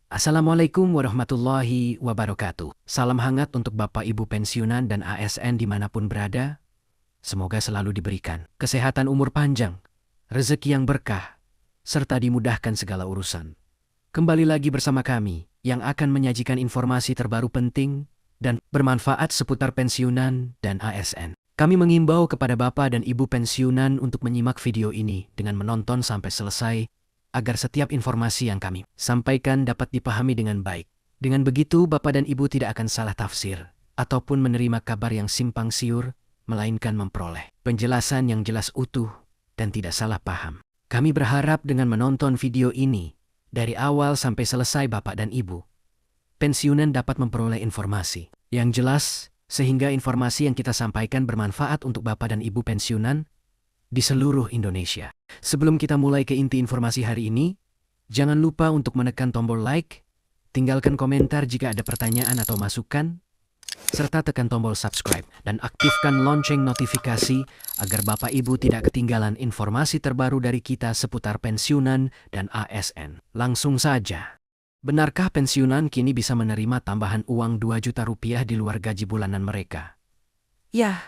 Assalamualaikum warahmatullahi wabarakatuh. Salam hangat untuk Bapak Ibu pensiunan dan ASN dimanapun berada. Semoga selalu diberikan kesehatan umur panjang, rezeki yang berkah, serta dimudahkan segala urusan. Kembali lagi bersama kami yang akan menyajikan informasi terbaru penting dan bermanfaat seputar pensiunan dan ASN. Kami mengimbau kepada Bapak dan Ibu pensiunan untuk menyimak video ini dengan menonton sampai selesai agar setiap informasi yang kami sampaikan dapat dipahami dengan baik. Dengan begitu, Bapak dan Ibu tidak akan salah tafsir ataupun menerima kabar yang simpang siur, melainkan memperoleh penjelasan yang jelas utuh dan tidak salah paham. Kami berharap dengan menonton video ini, dari awal sampai selesai Bapak dan Ibu pensiunan dapat memperoleh informasi yang jelas, sehingga informasi yang kita sampaikan bermanfaat untuk Bapak dan Ibu pensiunan di seluruh Indonesia. Sebelum kita mulai ke inti informasi hari ini, jangan lupa untuk menekan tombol like, tinggalkan komentar jika ada pertanyaan atau masukan, serta tekan tombol subscribe dan aktifkan lonceng notifikasi agar Bapak Ibu tidak ketinggalan informasi terbaru dari kita seputar pensiunan dan ASN. Langsung saja. Benarkah pensiunan kini bisa menerima tambahan uang 2 juta rupiah di luar gaji bulanan mereka? Ya,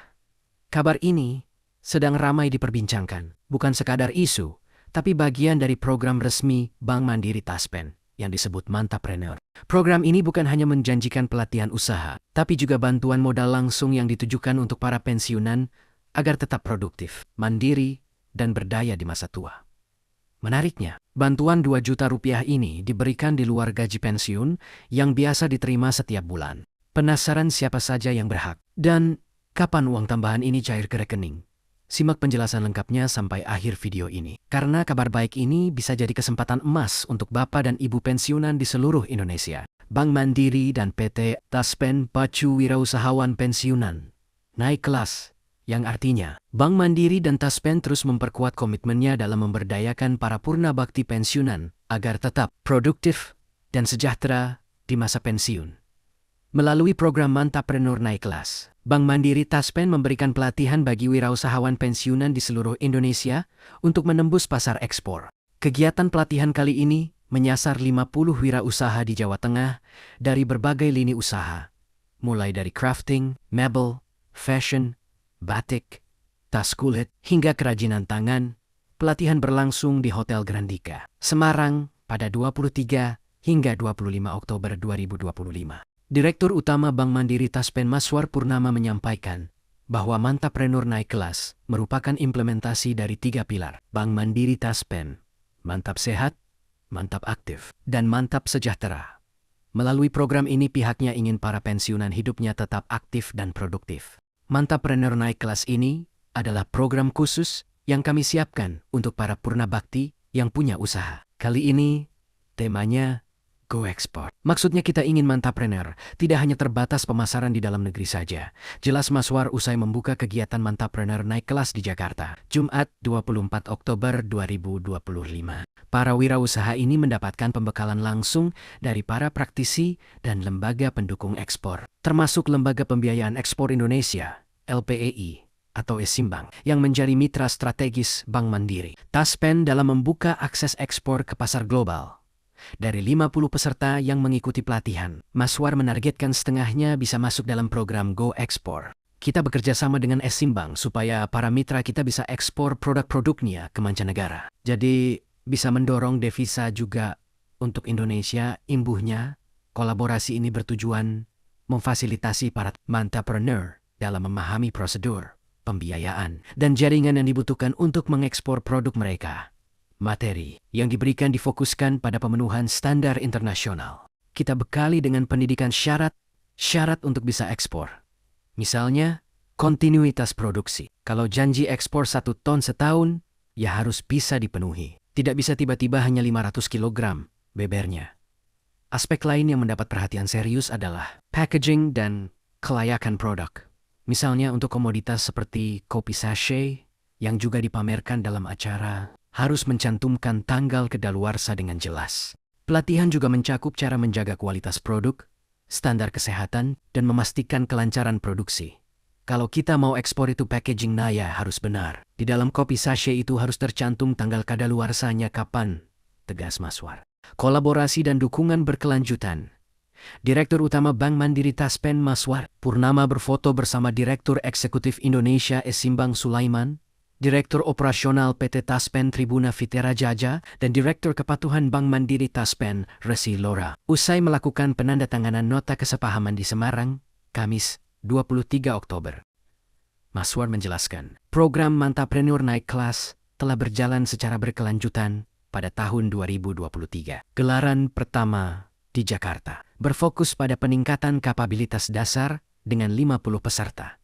kabar ini sedang ramai diperbincangkan. Bukan sekadar isu, tapi bagian dari program resmi Bank Mandiri Taspen yang disebut Mantapreneur. Program ini bukan hanya menjanjikan pelatihan usaha, tapi juga bantuan modal langsung yang ditujukan untuk para pensiunan agar tetap produktif, mandiri, dan berdaya di masa tua. Menariknya, bantuan 2 juta rupiah ini diberikan di luar gaji pensiun yang biasa diterima setiap bulan. Penasaran siapa saja yang berhak? Dan kapan uang tambahan ini cair ke rekening? Simak penjelasan lengkapnya sampai akhir video ini. Karena kabar baik ini bisa jadi kesempatan emas untuk Bapak dan Ibu pensiunan di seluruh Indonesia. Bank Mandiri dan PT Taspen Pacu Wirausahawan Pensiunan naik kelas, yang artinya Bank Mandiri dan Taspen terus memperkuat komitmennya dalam memberdayakan para purna bakti pensiunan agar tetap produktif dan sejahtera di masa pensiun. Melalui program Mantapreneur Naik Kelas, Bank Mandiri Taspen memberikan pelatihan bagi wirausahawan pensiunan di seluruh Indonesia untuk menembus pasar ekspor. Kegiatan pelatihan kali ini menyasar 50 wirausaha di Jawa Tengah dari berbagai lini usaha, mulai dari crafting, mebel, fashion, batik, tas kulit, hingga kerajinan tangan. Pelatihan berlangsung di Hotel Grandika, Semarang pada 23 hingga 25 Oktober 2025. Direktur Utama Bank Mandiri Taspen Maswar Purnama menyampaikan bahwa Mantapreneur Naik Kelas merupakan implementasi dari 3 pilar Bank Mandiri Taspen, Mantap Sehat, Mantap Aktif, dan Mantap Sejahtera. Melalui program ini pihaknya ingin para pensiunan hidupnya tetap aktif dan produktif. Mantapreneur Naik Kelas ini adalah program khusus yang kami siapkan untuk para purna bakti yang punya usaha. Kali ini temanya Go Export. Maksudnya kita ingin Mantapreneur tidak hanya terbatas pemasaran di dalam negeri saja. Jelas Maswar usai membuka kegiatan Mantapreneur Naik Kelas di Jakarta, Jumat 24 Oktober 2025. Para wirausaha ini mendapatkan pembekalan langsung dari para praktisi dan lembaga pendukung ekspor, termasuk Lembaga Pembiayaan Ekspor Indonesia, LPEI, atau Esimbang, yang menjadi mitra strategis Bank Mandiri Taspen dalam membuka akses ekspor ke pasar global. Dari 50 peserta yang mengikuti pelatihan, Maswar menargetkan setengahnya bisa masuk dalam program Go Export. Kita bekerja sama dengan Esimbang supaya para mitra kita bisa ekspor produk-produknya ke mancanegara. Jadi bisa mendorong devisa juga untuk Indonesia. Imbuhnya, kolaborasi ini bertujuan memfasilitasi para Mantapreneur dalam memahami prosedur, pembiayaan, dan jaringan yang dibutuhkan untuk mengekspor produk mereka. Materi yang diberikan difokuskan pada pemenuhan standar internasional. Kita bekali dengan pendidikan syarat untuk bisa ekspor. Misalnya, kontinuitas produksi. Kalau janji ekspor 1 ton setahun, ya harus bisa dipenuhi. Tidak bisa tiba-tiba hanya 500 kg bebernya. Aspek lain yang mendapat perhatian serius adalah packaging dan kelayakan produk. Misalnya untuk komoditas seperti kopi sachet yang juga dipamerkan dalam acara, harus mencantumkan tanggal kedaluarsa dengan jelas. Pelatihan juga mencakup cara menjaga kualitas produk, standar kesehatan, dan memastikan kelancaran produksi. Kalau kita mau ekspor itu packaging naya harus benar. Di dalam kopi sachet itu harus tercantum tanggal kadaluarsanya kapan, tegas Maswar. kolaborasi dan dukungan berkelanjutan. Direktur Utama Bank Mandiri Taspen Maswar Purnama berfoto bersama Direktur Eksekutif Indonesia Esimbang Sulaiman, Direktur Operasional PT Taspen Tribuna Fitera Jaja, dan Direktur Kepatuhan Bank Mandiri Taspen Resi Lora. Usai melakukan penandatanganan nota kesepahaman di Semarang, Kamis, 23 Oktober. Maswar menjelaskan, program Mantapreneur Naik Kelas telah berjalan secara berkelanjutan pada tahun 2023. Gelaran pertama di Jakarta berfokus pada peningkatan kapabilitas dasar dengan 50 peserta.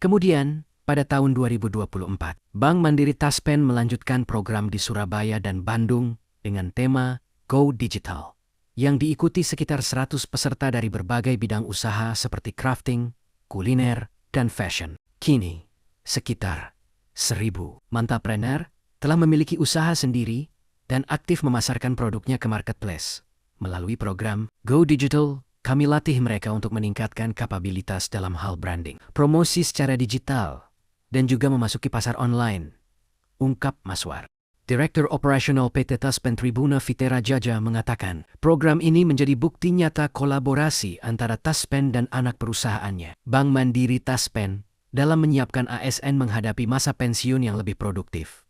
Kemudian, pada tahun 2024, Bank Mandiri Taspen melanjutkan program di Surabaya dan Bandung dengan tema Go Digital, yang diikuti sekitar 100 peserta dari berbagai bidang usaha seperti crafting, kuliner, dan fashion. Kini, sekitar 1.000 Mantapreneur telah memiliki usaha sendiri dan aktif memasarkan produknya ke marketplace. Melalui program Go Digital, kami latih mereka untuk meningkatkan kapabilitas dalam hal branding, promosi secara digital, dan juga memasuki pasar online, ungkap Maswar. Direktur Operasional PT Taspen Tribuna Fitera Jaja mengatakan, program ini menjadi bukti nyata kolaborasi antara Taspen dan anak perusahaannya, Bank Mandiri Taspen, dalam menyiapkan ASN menghadapi masa pensiun yang lebih produktif.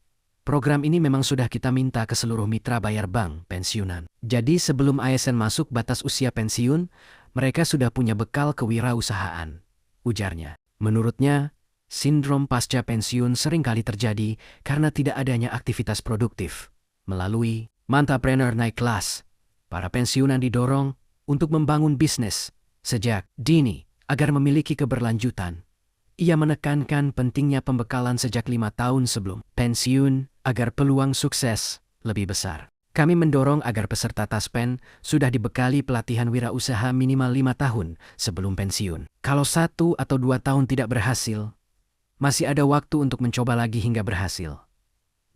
Program ini memang sudah kita minta ke seluruh mitra bayar bank pensiunan. Jadi sebelum ASN masuk batas usia pensiun, mereka sudah punya bekal kewirausahaan, ujarnya. Menurutnya, sindrom pasca pensiun seringkali terjadi karena tidak adanya aktivitas produktif. Melalui Mantapreneur Naik Kelas, para pensiunan didorong untuk membangun bisnis sejak dini agar memiliki keberlanjutan. Ia menekankan pentingnya pembekalan sejak 5 tahun sebelum pensiun agar peluang sukses lebih besar. Kami mendorong agar peserta Taspen sudah dibekali pelatihan wirausaha minimal 5 tahun sebelum pensiun. Kalau 1 atau 2 tahun tidak berhasil, masih ada waktu untuk mencoba lagi hingga berhasil.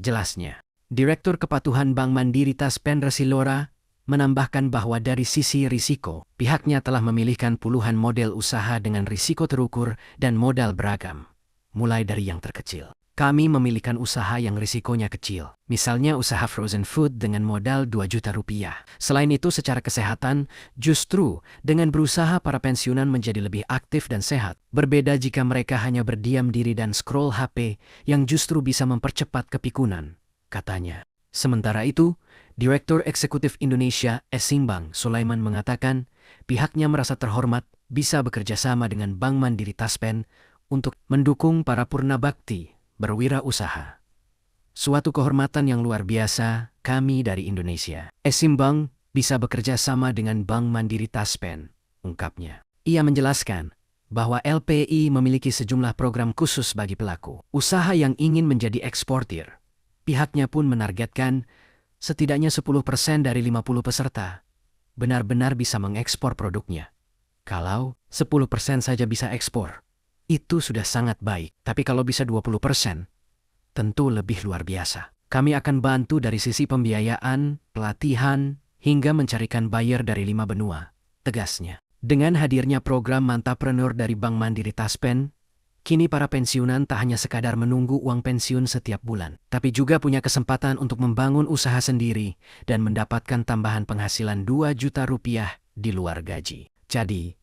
Jelasnya, Direktur Kepatuhan Bank Mandiri Taspen Resi Lora menambahkan bahwa dari sisi risiko, pihaknya telah memilihkan puluhan model usaha dengan risiko terukur dan modal beragam, mulai dari yang terkecil. Kami memilihkan usaha yang risikonya kecil, misalnya usaha frozen food dengan modal 2 juta rupiah. Selain itu, secara kesehatan, justru dengan berusaha para pensiunan menjadi lebih aktif dan sehat. Berbeda jika mereka hanya berdiam diri dan scroll HP yang justru bisa mempercepat kepikunan, katanya. Sementara itu, Direktur Eksekutif Indonesia Esimbang Sulaiman mengatakan pihaknya merasa terhormat bisa bekerja sama dengan Bank Mandiri Taspen untuk mendukung para purnabakti berwirausaha. Suatu kehormatan yang luar biasa kami dari Indonesia. Esimbang bisa bekerja sama dengan Bank Mandiri Taspen, ungkapnya. Ia menjelaskan bahwa LPI memiliki sejumlah program khusus bagi pelaku usaha yang ingin menjadi eksportir. Pihaknya pun menargetkan setidaknya 10% dari 50 peserta benar-benar bisa mengekspor produknya. Kalau 10% saja bisa ekspor, itu sudah sangat baik. Tapi kalau bisa 20%, tentu lebih luar biasa. Kami akan bantu dari sisi pembiayaan, pelatihan, hingga mencarikan buyer dari 5 benua, tegasnya. Dengan hadirnya program Mantapreneur dari Bank Mandiri Taspen, kini para pensiunan tak hanya sekadar menunggu uang pensiun setiap bulan, tapi juga punya kesempatan untuk membangun usaha sendiri dan mendapatkan tambahan penghasilan 2 juta rupiah di luar gaji. Jadi,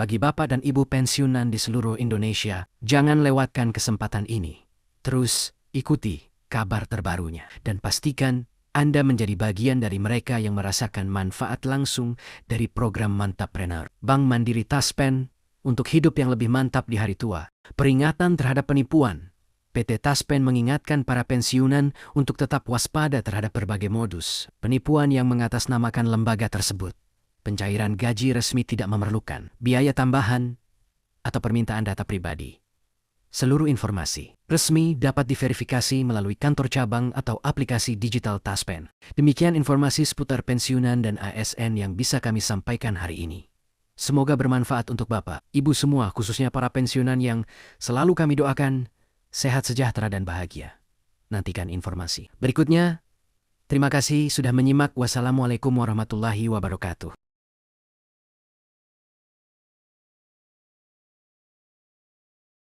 bagi bapak dan ibu pensiunan di seluruh Indonesia, jangan lewatkan kesempatan ini. Terus ikuti kabar terbarunya dan pastikan Anda menjadi bagian dari mereka yang merasakan manfaat langsung dari program Mantapreneur Bank Mandiri Taspen untuk hidup yang lebih mantap di hari tua. Peringatan terhadap penipuan. PT Taspen mengingatkan para pensiunan untuk tetap waspada terhadap berbagai modus penipuan yang mengatasnamakan lembaga tersebut. Pencairan gaji resmi tidak memerlukan biaya tambahan atau permintaan data pribadi. Seluruh informasi resmi dapat diverifikasi melalui kantor cabang atau aplikasi digital Taspen. Demikian informasi seputar pensiunan dan ASN yang bisa kami sampaikan hari ini. Semoga bermanfaat untuk Bapak, Ibu semua, khususnya para pensiunan yang selalu kami doakan sehat sejahtera dan bahagia. Nantikan informasi berikutnya. Terima kasih sudah menyimak. Wassalamualaikum warahmatullahi wabarakatuh.